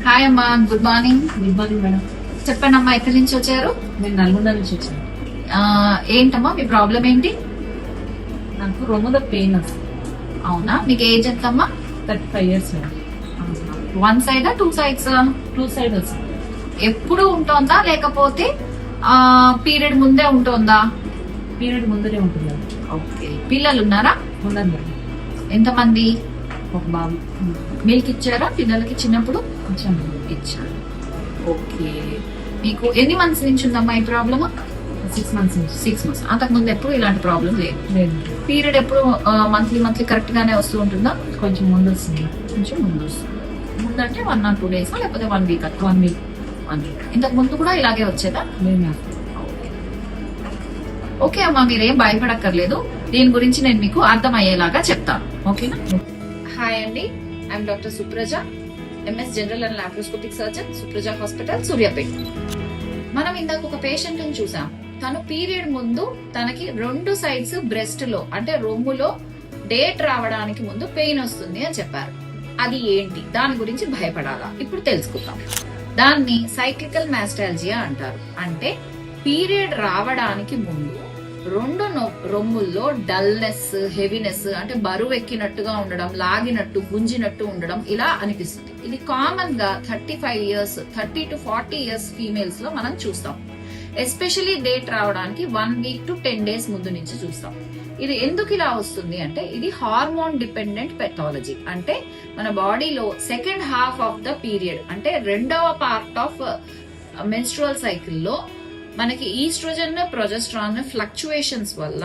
Hi అమ్మా, good morning. Good morning madam. చెప్పండి అమ్మా, ఎక్కడి నుంచి వచ్చారు? నేను నల్గొండ నుంచి వచ్చాను. ఏంటమ్మా మీ ప్రాబ్లం ఏంటి? నాకు రొమ్ములో పెయిన్ వస్తుంది. అవునా, మీకు ఏజ్ ఎంత అమ్మా? 35 years madam. One side two sides? 2 sides వస్తుంది. ఎప్పుడు ఉంటుందా లేకపోతే పీరియడ్ ముందే ఉంటుందా? పీరియడ్ ముందరే ఉంటుంది మేడం. ఓకే. పిల్లలు ఉన్నారా? ఉన్నది మేడం. ఎంతమంది? ఒక బాబు. మిల్క్ ఇచ్చారా పిల్లలకి చిన్నప్పుడు? వచ్చాను మేడం. ఇచ్చారు. ఓకే. మీకు ఎన్ని మంత్స్ నుంచి ఉందమ్మా ఈ ప్రాబ్లమ్? 6 months నుంచి. 6 months. అంతకుముందు ఎప్పుడు ఇలాంటి ప్రాబ్లం లేదు? లేదు. పీరియడ్ ఎప్పుడు మంత్లీ కరెక్ట్ గానే వస్తూ ఉంటుందా? కొంచెం ముందు వస్తుంది. కొంచెం ముందు వస్తుంది. ముందంటే 1 or 2 days లేకపోతే 1 week? 1 week. 1 week. ఇంతకు ముందు కూడా ఇలాగే వచ్చేదా? లేదు మేడం. ఓకే అమ్మా, మీరేం భయపడక్కర్లేదు. దీని గురించి నేను మీకు అర్థమయ్యేలాగా చెప్తాను. ఓకేనా? హాయ్ అండి, I'm doctor Supraja, MS general and laparoscopic surgeon, Supraja hospital, Suryapet. మనం ఇందాక ఒక పేషెంట్ ని చూసాం. తను పీరియడ్ ముందు తనకి 2 sides బ్రెస్ట్ లో అంటే రొమ్ములో డేట్ రావడానికి ముందు పెయిన్ వస్తుంది అని చెప్పారు. అది ఏంటి, దాని గురించి భయపడాలా ఇప్పుడు తెలుసుకుందాం. దాన్ని సైక్లికల్ మాస్టాల్జియా అంటారు. అంటే పీరియడ్ రావడానికి ముందు 2 రొమ్ముల్లో డల్నెస్, హెవీనెస్ అంటే బరువు ఎక్కినట్టుగా ఉండడం, లాగినట్టు, గుంజినట్టు ఉండడం ఇలా అనిపిస్తుంది. ఇది కామన్ గా 35 years, 30 to 40 years ఫీమేల్స్ లో మనం చూస్తాం. ఎస్పెషలీ డేట్ రావడానికి 1 week to 10 days ముందు నుంచి చూస్తాం. ఇది ఎందుకు ఇలా వస్తుంది అంటే ఇది హార్మోన్ డిపెండెంట్ పెథాలజీ. అంటే మన బాడీలో second half of the period అంటే 2వ పార్ట్ ఆఫ్ మెన్స్ట్రువల్ సైకిల్లో మనకి ఈస్ట్రోజన్, ప్రొజెస్ట్రాన్ ఫ్లక్చుయేషన్స్ వల్ల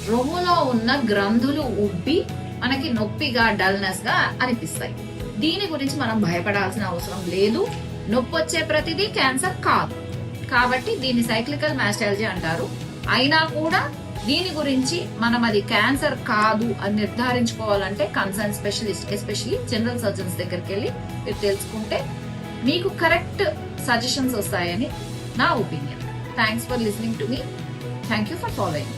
రొమ్ములో ఉన్న గ్రంథులు ఉబ్బి మనకి నొప్పిగా, డల్నెస్ గా అనిపిస్తాయి. దీని గురించి మనం భయపడాల్సిన అవసరం లేదు. నొప్పి వచ్చే ప్రతిదీ క్యాన్సర్ కాదు. కాబట్టి దీన్ని సైక్లికల్ మాస్టాల్జియా అంటారు. అయినా కూడా దీని గురించి మనం అది క్యాన్సర్ కాదు అని నిర్ధారించుకోవాలంటే concern specialist, especially general surgeons దగ్గరికి వెళ్ళి మీరు తెలుసుకుంటే మీకు కరెక్ట్ సజెషన్స్ వస్తాయని నా opinion. Thanks for listening to me. Thank you for following.